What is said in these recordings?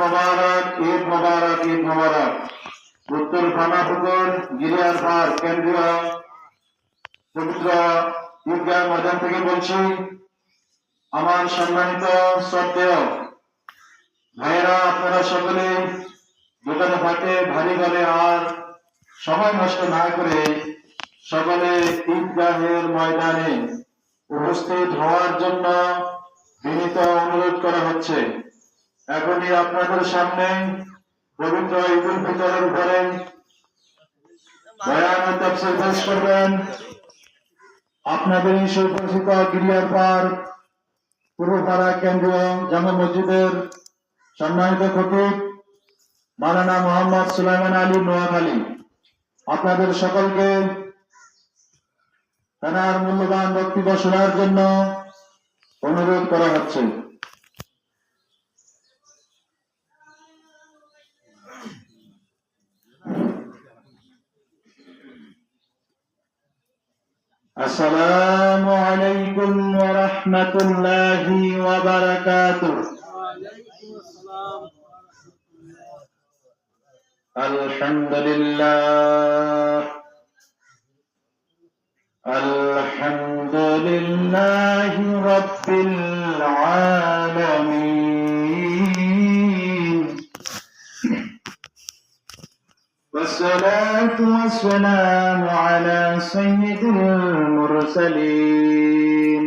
মোবারক, ঈদ মোবারক, ঈদ মোবারক। উত্তর থানাপুকুর গিরিয়ারপার কেন্দ্রীয় পবিত্র ঈদগাহ ময়দান থেকে বলছি। আমার সম্মানিত শ্রদ্ধেয় ভাইয়েরা, আপনারা সকলে দোকানে ফাঁকে ভারী করে আর সময় নষ্ট না করে সকলে ঈদগাহের ময়দানে উপস্থিত হওয়ার জন্য বিনীত অনুরোধ করা হচ্ছে। এখনই আপনাদের সামনে পবিত্র ঈদ উল ফিতরের উপরে বয়ান ও তাফসীর পেশ করবেন আপনাদের সুপরিচিত গিরিয়ারপার পূর্বপাড়া কেন্দ্রীয় জামে মসজিদের সম্মানিত খতিব মাওলানা মোহাম্মদ সুলাইমান আলী নোয়াখালী। আপনাদের সকলকে তার মূল্যবান বক্তব্য শোনার জন্য অনুরোধ করা হচ্ছে। আসসালামু আলাইকুম ওয়া রাহমাতুল্লাহি ওয়া বারাকাতুহু। আলহামদুলিল্লাহ আলহামদুলিল্লাহি রাব্বিল আলামিন। والصلاة والسلام على سيد المرسلين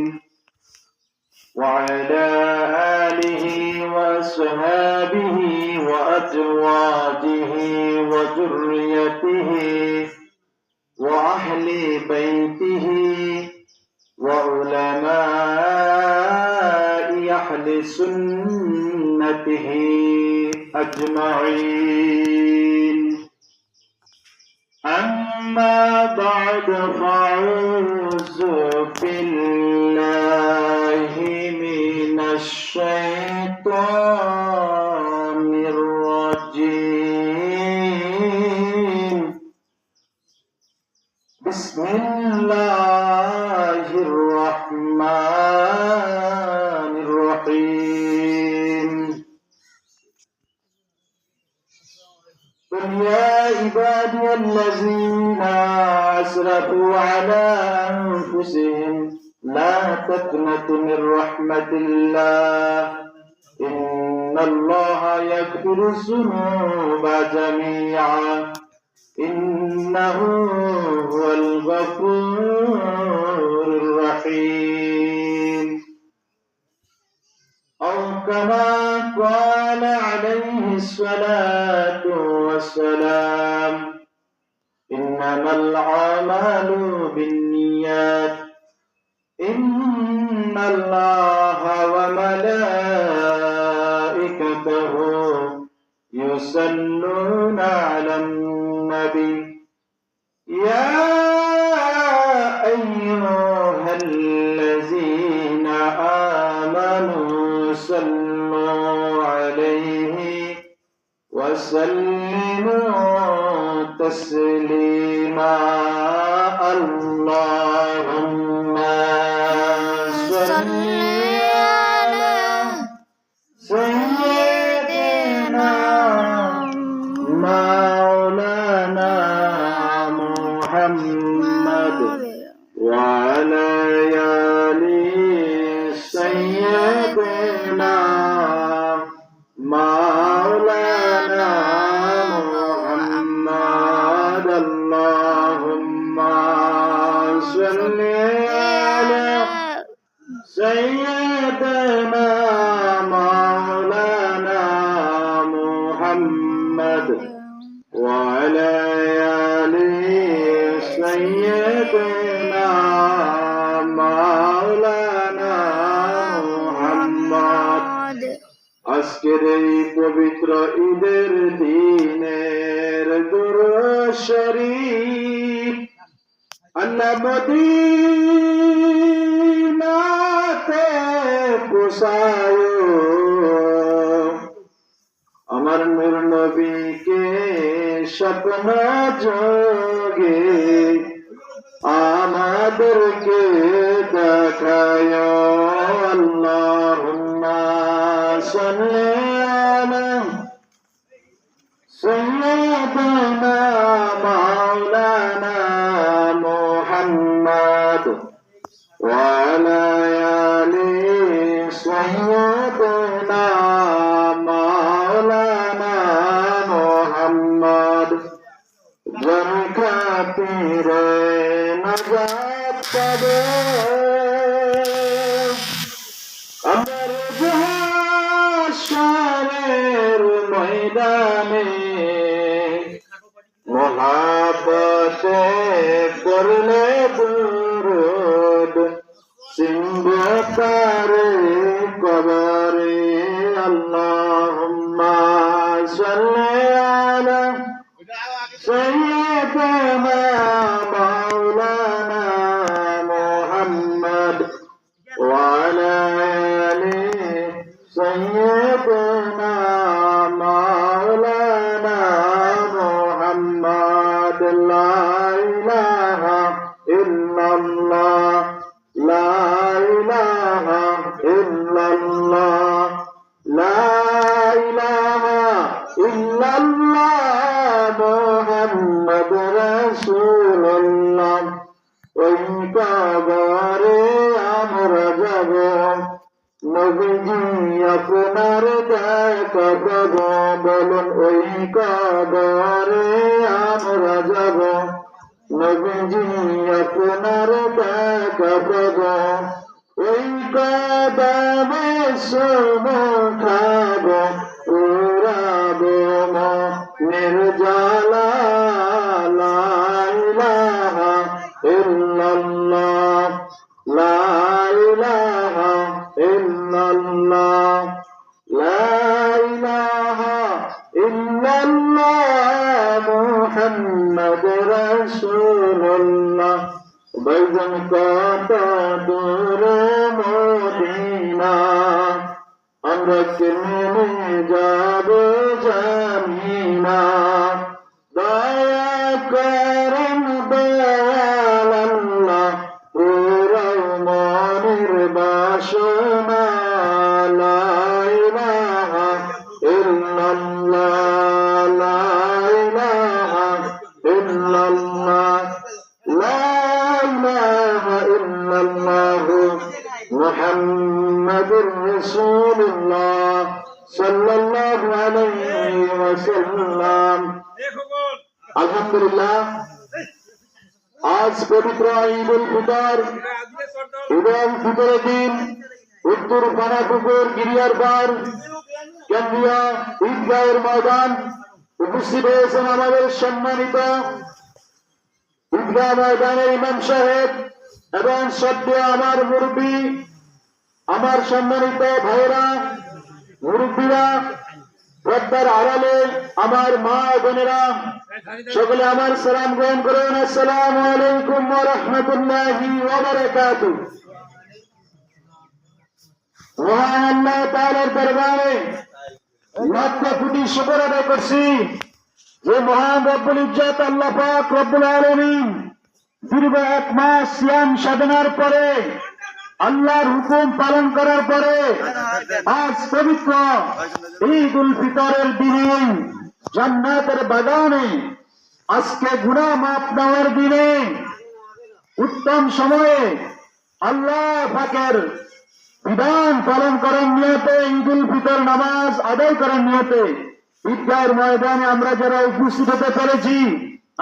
وعلى آله وصحبه وأزواجه وذريته وأهل بيته وعلماء أهل سنته أجمعين. أما بعد فأعوذ بالله من الشيطان الرجيم. بسم الله الرحمن الرحيم. قل يا عبادي الذين أسرفوا على أنفسهم لا تقنطوا من رحمة الله إن الله يغفر الذنوب جميعا إنه هو الغفور الرحيم. أو كما قال عليه الصلاة والسلام إنما الأعمال بالنيات إن الله وملائكته يصلون على النبي يا أيها الذين آمنوا صلوا عليه وسلموا تسليما. اللهم صل على سيدنا مولانا محمد وعلى آل سيدنا مولانا محمد. اللهم صل على سيدنا مولانا محمد وعلى آل سيدنا مولانا محمد. আজকের এই পবিত্র ঈদের দিনের দুরূদ শরীফ আল্লাহ মদিনাতে পৌঁছায় আমার নূর নবীকে স্বপ্ন যোগে আমাদেরকে দেখায়। আল্লাহুম্মা সাল্লি আলা রে নাজাত পাবে আমার হাসরের ময়দানে মহাব্বতে করলে দুরুদ সিংহতারে কবরে আল্লাহুম্মা সাল্লি আলা সাইয়্যিদিনা মাওলানা মুহাম্মদ ওয়া আলা আলি সাইয়্যিদিনা মাওলানা মুহাম্মদ লা ইলাহা ইল্লাল্লাহ লা ইলাহা ইল্লাল্লাহ লা ইলাহা ইল্লাল্লাহ মুহাম্মাদুর রাসূলুল্লাহ ওই কবরে আমরা যাব নবীজি আপনার দেখা পাব বলুন ওই কবরে আমরা যাব নবীজি আপনার দেখা পাব ওই কদমে খাব উড়াব নির্জালা লা ইলাহা ইল্লাল্লাহ লা ইলাহা ইল্লাল্লাহ লা ইলাহা ইল্লাল্লাহ মুহাম্মাদুর রাসূলুল্লাহ বাইজন কত দূরে মদিনা আমরা কেমনে যাব জানিনা দয়া করেন দয়াল আল্লাহ পুরাও মনের বাসনা লা ইলাহা ইল্লাল্লাহ লা ইলাহা ইল্লাল্লাহ লা ইলাহা ইল্লাল্লাহ মুহাম্মাদুর রাসূলুল্লাহ সাল্লাল্লাহু আলাইহি ওয়াসাল্লাম। আলহামদুলিল্লাহ, আজ পবিত্র ঈদুল ফিতর, ঈদুল ফিতরের দিন উত্তর পানাপুকুর গিরিয়ার পার কেন্দ্রীয় ঈদগাহের ময়দান উপস্থিত হয়েছেন আমাদের সম্মানিত ঈদগাহ ময়দানের ইমাম সাহেব এবং সদ্য আমার মুরব্বী, আমার সম্মানিত ভাইরা, মুরব্বীরা, পর্দার আড়ালে আমার মা বোনেরা, সকলে আমার সালাম গ্রহণ করুন। আসসালামু আলাইকুম ওয়া রাহমাতুল্লাহি ওয়া বারাকাতুহু। মহান আল্লাহ তাআলার দরবারে লক্ষ কোটি শুকর আদায় করছি যে মহান রব্বুল ইজ্জত আল্লাহ পাক রব্বুল আলামিন দীর্ঘ 1 মাস সিয়াম সাধনার পরে, আল্লাহর হুকুম পালন করার পরে আজ পবিত্র ঈদুল ফিতরের দিনে জান্নাতের বাগানে, আজকে গুনাহ মাফ নেওয়ার দিনে, উত্তম সময়ে আল্লাহ পাকের বিধান পালন করার নিয়তে, ঈদুল ফিতর নামাজ আদায় করার নিয়তে ঈদগাহের ময়দানে আমরা যারা উপস্থিত হতে পেরেছি,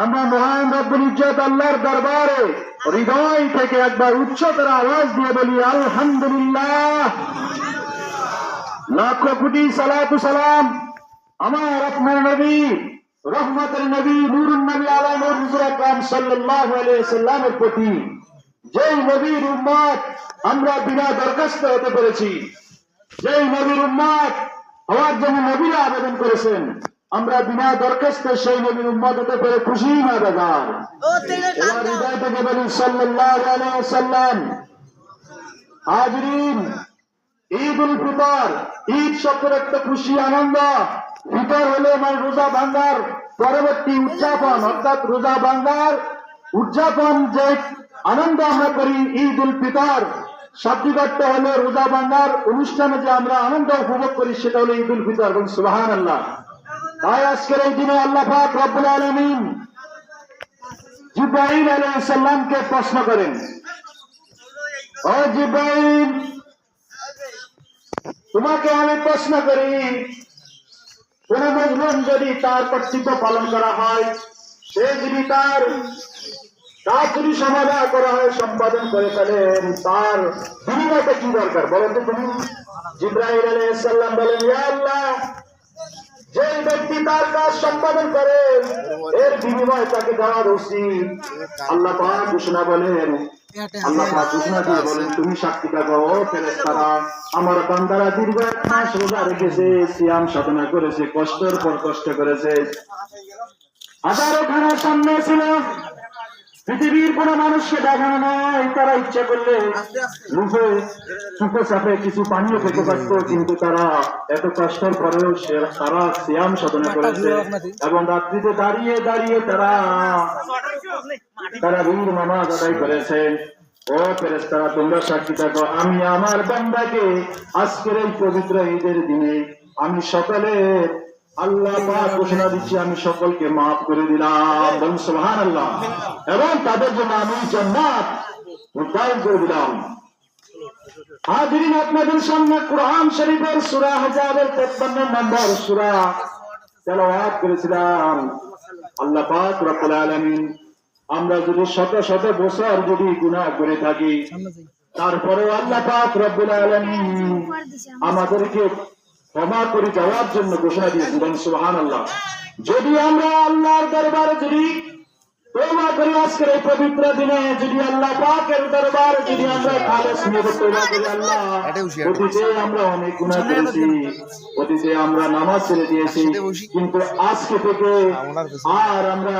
আমরা মহান রব্বুল ইজ্জত আল্লাহর দরবারে হৃদয় থেকে একবার উচ্চতর আওয়াজ দিয়ে বলি আলহামদুলিল্লাহ। লাখ কোটি সালাতু সালাম আমার আপনার নবী, রহমতের নবী, নূরুন নবী আলা নূর হুজুর আকরাম সাল্লাল্লাহু আলাইহি ওয়াসাল্লামের প্রতি, যেই নবীর উম্মত আমরা বিনা দরখাস্ত হতে পেরেছি, যেই নবীর উম্মত হওয়ার জন্য নবীরা আবেদন করেছেন, আমরা বিনা দরখাস্তে সেই নবীর উম্মত হতে পেরে খুশি না বেজার। এবার হৃদয় থেকে বলি সাল্লাল্লাহু আলাইহি ওয়াসাল্লাম। হাজরিন, ঈদুল ফিতর, ঈদ শব্দের একটা খুশি আনন্দ, ফিতর হলে মানে রোজা ভাঙ্গার পরবর্তী উদযাপন, অর্থাৎ রোজা ভাঙ্গার উদযাপন যে আনন্দ আমরা করি ঈদুল ফিতর, শাব্দিক অর্থ হলো রোজা ভাঙ্গার অনুষ্ঠানে যে আমরা আনন্দ উপভোগ করি সেটা হলো ঈদুল ফিতর। এবং সুবহানাল্লাহ, তাই আজকের এই দিনে আল্লাহ পাক রব্বুল আলামিন জিবরাইল আলাইহিস সালামকে প্রশ্ন করেন, ও জিবরাইল, তোমাকে আমি প্রশ্ন করি, কোন মজলুম যদি তার কর্তৃত্ব পালন করা হয়, সে যদি তার তার যদি সমাধান করা হয়, সম্পাদন করে ফেলেন, তার বিনিময়টা কি দরকার বলেন তো তুমি? জিবরাইল আলাইহিস সালাম বলেন, ইয়া আল্লাহ, যে ব্যক্তি তার কাজ সম্পাদন করে এর বিনিময় তাকে দেওয়া উচিত। আল্লাহ পাক ঘোষণা বলেন, আল্লাহ পাক ঘোষণা দিয়ে বলেন, তুমি সাক্ষী থাকো ও ফেরেশতারা, আমার বান্দারা দীর্ঘ 1 মাস রোজা রেখেছে, সিয়াম সাধনা করেছে, কষ্টের পর কষ্ট করেছে, হাজারো খানার সামনে ছিল, পৃথিবীর কোন মানুষকে দেখানো নয়, তারা ইচ্ছা করলে মুখে চুপে চাপে কিছু পানীয় খেতে পারত, কিন্তু তারা এত কষ্টের পরেও তারা সিয়াম সাধনা করেছে এবং রাত্রিতে দাঁড়িয়ে দাঁড়িয়ে তারা বীর নামাজ আদায় করেছে। ও ফেরেশতারা, তোমরা সাক্ষী থাকো, আমি আমার বান্দাকে আজকের এই পবিত্র ঈদের দিনে আমি সকালে আল্লাহ পাক ঘোষণা দিচ্ছি, আমি সকলকে মাফ করে দিলাম, বলুন সুবহানাল্লাহ, এবং তাদের জন্য আমি জান্নাত মুতায়ন করে দিলাম। হাজিরিন, আপনাদের সামনে কুরআন শরীফের সূরা আহজাবের 53 নম্বর সূরা তেলাওয়াত করেছিলাম। আল্লাহ পাক রব্বুল আলামিন, আমরা যদি শত শত বছর যদি গুনাহ করে থাকি, তারপরে আল্লাহ পাক রব্বুল আলামিন আমাদেরকে ক্ষমা করে যাওয়ার জন্য ঘোষণা দিয়েছিলেন, সুবহানাল্লাহ। যদি আমরা আল্লাহর দরবারে যদি তওবা করি, আজকের এই পবিত্র দিনে যদি আল্লাহ পাকের দরবারে যদি আমরা খালেস নিয়ে তওবা করি, আল্লাহ, অতীতে আমরা অনেক গুনাহ করেছি, অতীতে আমরা নামাজ ছেড়ে দিয়েছি, কিন্তু আজকে থেকে আর আমরা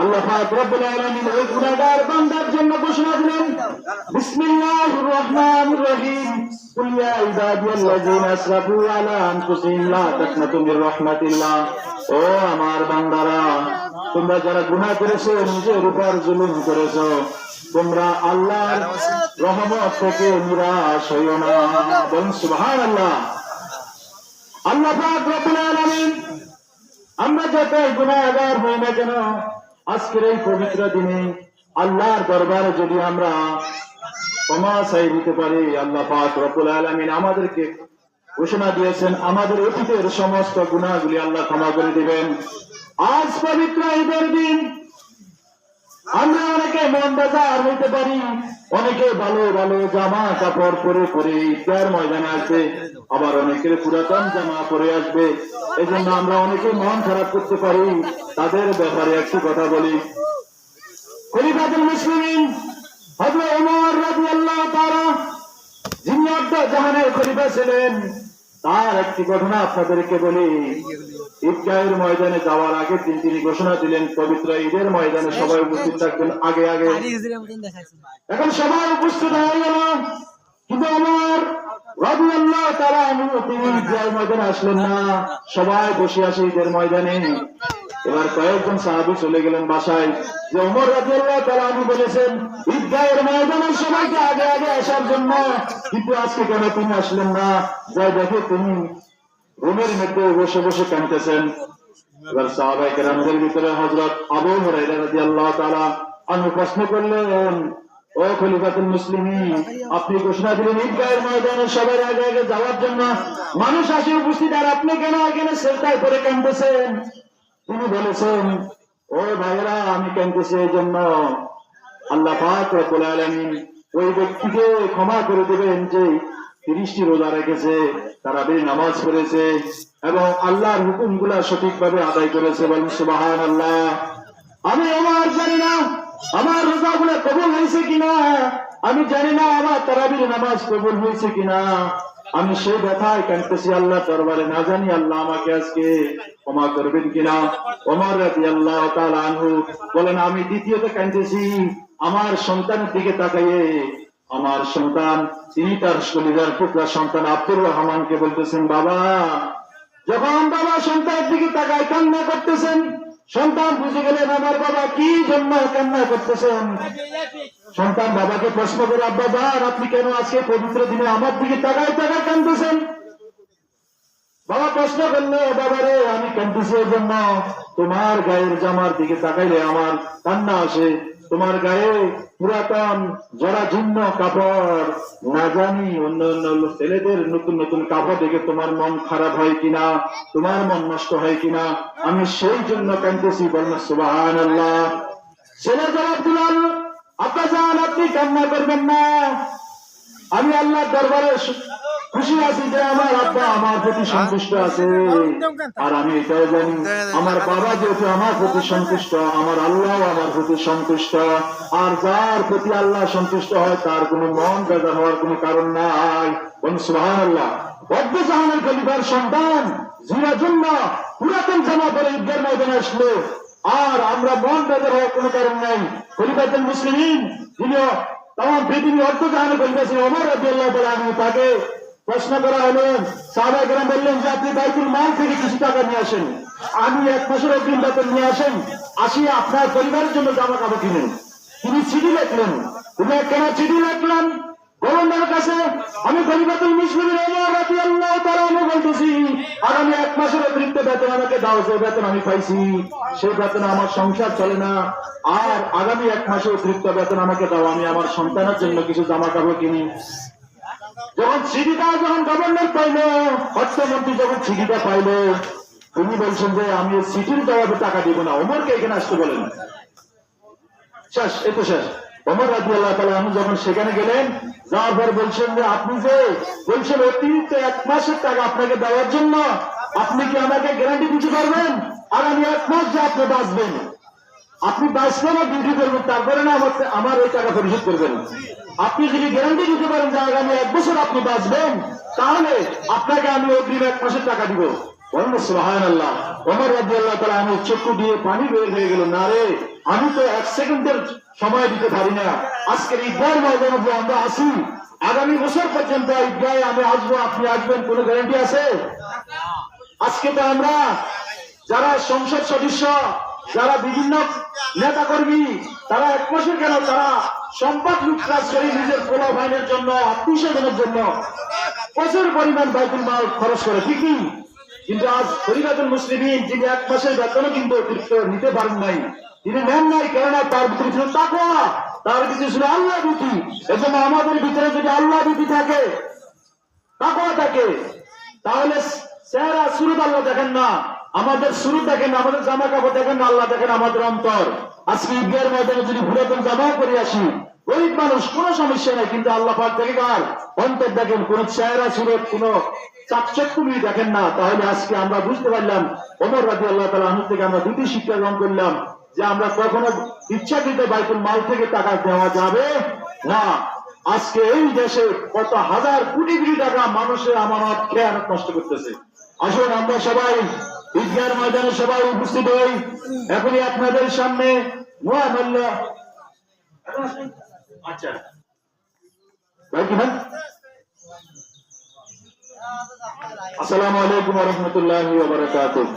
আল্লাহ পাক রব্বুল আলামিন ওই গুনাহগার বান্দার জন্য ঘোষণা দিলেন, বিসমিল্লাহির রহমানির রহিম, কুল ইয়া ইবাদিয়াল্লাযিনা আসরাফু আলা আনফুসিহিম লা তাকনাতু মির রাহমাতিল্লাহ। ও আমার বান্দারা, তোমরা যারা গুনাহ করেছো, নিজের উপর জুলুম করেছো, তোমরা আল্লাহর রহমত থেকে নিরাশ হইও না, বলুন সুবহানাল্লাহ। আল্লাহ পাক রব্বুল আলামিন, আমরা যত গুনাহগার হই না কেন, আজকের এই পবিত্র দিনে আল্লাহর দরবারে যদি আমরা ক্ষমা চাই দিতে পারি, আল্লাহ পাক রব্বুল আলামিন আমাদেরকে ঘোষণা দিয়েছেন, আমাদের অতীতের সমস্ত গুনাহগুলি আল্লাহ ক্ষমা করে দিবেন। আজ পবিত্র ঈদের দিন আমরা অনেকে মন বাজার হইতে পারি, অনেকে ভালো ভালো জামা কাপড় পরে পরে ঈদগার ময়দানে আসবে, আবার অনেকের পুরাতন জামা পরে আসবে, এই জন্য আমরা অনেকে মন খারাপ করতে পারি। তাদের ব্যাপারে একটি কথা বলি, খলিফাতুল মুসলিমিন হযরত ওমর রাদিয়াল্লাহু তাআলা, যিনি জাহানের খলিফা ছিলেন, তার একটি ঘটনা আপনাদেরকে বলি। ঈদগাহের ময়দানে যাওয়ার আগে তিনি ঘোষণা দিলেন, পবিত্র ঈদের ময়দানে সবাই উপস্থিত থাকবেন আগে আগে। এখন সবাই উপস্থিত হয়ে গেল, কিন্তু ওমর রাদিয়াল্লাহু তাআলা তিনি ঈদগাহের ময়দানে আসলেন না, সবাই বসে আছে ঈদের ময়দানে। এবার কয়েকজন সাহাবী চলে গেলেন বাসায়, যে ওমর রাদিয়াল্লাহু তাআলা বলেছেন ঈদগাহের ময়দানে সবাইকে আগে আগে আসার জন্য, কিন্তু আজকে কেন তিনি আসলেন না? যাই দেখে তিনি রুমের মধ্যে বসে বসে কাঁদতেছেন। এবার সাহাবায়ে কেরামদের ভিতরে হযরত আবু হুরায়রা রাদিয়াল্লাহু তাআলা আনহু প্রশ্ন করলেন, ও খলিফাতুল মুসলিমিন, আপনি ঘোষণা দিলেন ঈদগাহের ময়দানে সবার আগে আগে যাওয়ার জন্য, মানুষ আসে উপস্থিত, আর আপনি কেন এখানে সেজদায় পড়ে কাঁদতেছেন? তিনি বলেছেন, ও ভাইরা, আমি কাঁদতেছি এই জন্য আল্লাহ পাক রব্বুল আলামিন ওই ব্যক্তিকে ক্ষমা করে দেবেন যে 30টি রোজা রেখেছে, তারাবি নামাজ পড়েছে এবং আল্লাহর হুকুমগুলা সঠিকভাবে আদায় করেছে, বলেন সুবহানাল্লাহ। আমি আমার জানি না আমার রোজাগুলো কবুল হয়েছে কিনা, আমি জানি না আমার তারাবির নামাজ কবুল হয়েছে কিনা, আমি সেই ব্যথায় কাঁদতেছি আল্লাহ দরবারে, না জানি আল্লাহ আমাকে আজকে ক্ষমা করবেন কিনা। ওমর রাদিয়াল্লাহু তাআলা আনহু বলেন, আমি দ্বিতীয়ত কাঁদতেছি আমার সন্তানের দিকে তাকাইয়ে। আমার সন্তান, তিনি তার কলিজার টুকরা সন্তান আব্দুর রহমানকে বলতেছেন, বাবা। যখন বাবা সন্তানের দিকে তাকায় কান্না করতেছেন, সন্তান বুঝে গেলেন আমার বাবা কি জন্য কান্না করতেছেন। সন্তান বাবাকে প্রশ্ন করে, আব্বা যান, আপনি কেন আজকে পবিত্র দিনে আমার দিকে তাকায় তাকায় কাঁদতেছেন? বাবা প্রশ্ন করলো, বাবারে, আমি কাঁদতেছি এর জন্য তোমার গায়ের জামার দিকে তাকাইলে আমার কান্না আসে, তোমার গায়ে পুরাতন জরাজীর্ণ কাপড়, না জানি অন্য অন্য ছেলেদের নতুন নতুন কাপড় দেখে তোমার মন খারাপ হয় কিনা, তোমার মন নষ্ট হয় কিনা, আমি সেই জন্য কাঁদতেছি। বলেন সুবহানাল্লাহ। ছেলে জবাব দিলেন, আব্বাজান আপনি কান্না করবেন না, আমি আল্লাহর দরবারে খুশি আছি যে আমার আব্বা আমার প্রতি সন্তুষ্ট আছে। আর আমি এটাও জানি আমার বাবা যেহেতু আমার প্রতি সন্তুষ্ট, আমার আল্লাহ আমার প্রতি সন্তুষ্ট। আর যার প্রতি আল্লাহ সন্তুষ্ট হয় তার কোনো মন বেজার হওয়ার কোনো কারণ নাই। সুবহানাল্লাহ। রব্বে জাহানের খলিফার সন্তান জিনার জন্য পুরাতন জামা পরে ঈদের ময়দানে আসলো, আর আমরা মন বেজার হওয়ার কোনো কারণ নাই। খলিফাতুল মুসলিমিন যিনি তাম পৃথিবী অর্থজাহানের খলিফা ছিলেন ওমর রাদিয়াল্লাহু তাআলা আনহু, তাকে প্রশ্ন করা হলো, সাহাবায়ে কেরাম বললেন যে আপনি বাইতুল মাল থেকে কিছু টাকা নিয়ে আসেন, আমি এক মাসের অগ্রিম বেতন নিয়ে আসেন, আসি আপনার পরিবারের জন্য জামা কাপড় কিনেন। তিনি চিঠি লিখলেন। তিনি কেন চিঠি লিখলেন? গভর্নরের কাছে, আমি খলিফাতুল মুসলিমিন ওমর রাদিয়াল্লাহু তাআলা আনহু বলতেছি, আগামী এক মাসের অতিরিক্ত বেতন আমাকে দাও। যে বেতন আমি পাইছি সেই বেতন আমার সংসার চলে না, আর আগামী এক মাসের অতিরিক্ত বেতন আমাকে দাও, আমি আমার সন্তানের জন্য কিছু জামা কাপড় কিনি। যখন চিঠিটা যখন গভর্নর পাইল, অর্থমন্ত্রী যখন চিঠিটা পাইল, তিনি বলছেন যে আমি চিঠির জবাবে টাকা দিব না, ওমরকে এখানে আসতে বলেন। শেষ, এতো শেষ। ওমর রাদিয়াল্লাহু তাআলা আনহু যখন সেখানে গেলেন, যাওয়ার পর বলছেন যে আপনি যে বলছেন অতিরিক্ত এক মাসের টাকা আপনাকে দেওয়ার জন্য, আপনি কি আমাকে গ্যারান্টি দিতে পারবেন আর আমি এক মাস যে আপনি বাঁচবেন? আপনি বাঁচবেন আর ডিউটি করবেন, তারপরে না আমার ওই টাকা পরিশোধ করবেন। আপনি যদি গ্যারান্টি দিতে পারেন যে আগামী এক বছর আপনি বাঁচবেন, তাহলে আপনাকে আমি অগ্রিম এক মাসের টাকা দিব। বলেন সুবহানাল্লাহ। ওমর রাদিয়াল্লাহু তাআলা আমি চক্ষু দিয়ে পানি বের হয়ে গেল। না রে, আমি তো এক সেকেন্ডের সময় দিতে পারি না। আজকের ঈদগাহের ময়দানে যে আমরা আসি, আগামী বছর পর্যন্ত ঈদগাহে আমি আসবো, আপনি আসবেন, কোন গ্যারান্টি আছে? আজকে তো আমরা যারা সংসদ সদস্য, যারা বিভিন্ন নেতা কর্মী, তারা এক মাসের কেন তারা সম্পদ লুটতরাজ করে নিজের পোলা ভাইনের জন্য, আত্মীয় স্বজনের জন্য প্রচুর পরিমাণ বাইতুল মাল খরচ করে, ঠিকই। কিন্তু আজ খলিফাতুল মুসলিমিন যিনি এক মাসের বেতনও কিন্তু অতিরিক্ত নিতে পারেন নাই, তিনি নেন নাই, কেননা তার ভিতরে ছিল তাকওয়া, তার ভিতরে ছিল আল্লাহ ভীতি। এজন্য আমাদের ভিতরে যদি আল্লাহ ভীতি থাকে, তাকওয়া থাকে, তাহলে চেহারা সুরত আল্লাহ দেখেন না, আমাদের সুরত দেখেন না, আমাদের জামা কাপড় দেখেন না, আল্লাহ দেখেন আমাদের অন্তর। আজকে ঈদের ময়দানে যদি পুরাতন জামাও করে আসি, গরিব মানুষ, কোন সমস্যা নাই, কিন্তু আল্লাহ পাক দেখে কার অন্তর দেখেন, কোন চেহারা সুরত, কোন চাকচক্যুনি দেখেন না। তাহলে আজকে আমরা বুঝতে পারলাম, ওমর রাদিয়াল্লাহু তাআলা আনহু থেকে আমরা দুটি শিক্ষা গ্রহণ করলাম, যে আমরা কখনো ইচ্ছাকৃত বাইতুল মাল থেকে টাকা দেওয়া যাবে না। আজকে এই দেশে কত হাজার কোটি কোটি টাকা মানুষের আমানত খেয়ানত নষ্ট করতেছে। আসুন আমরা সবাই ঈদগাহের ময়দানে সবাই উপস্থিত হই। এখনই আপনাদের সামনে আচ্ছা ভাই কি ভাই, আসসালামু আলাইকুম ওয়া রাহমাতুল্লাহি ওয়া বারাকাতুহু।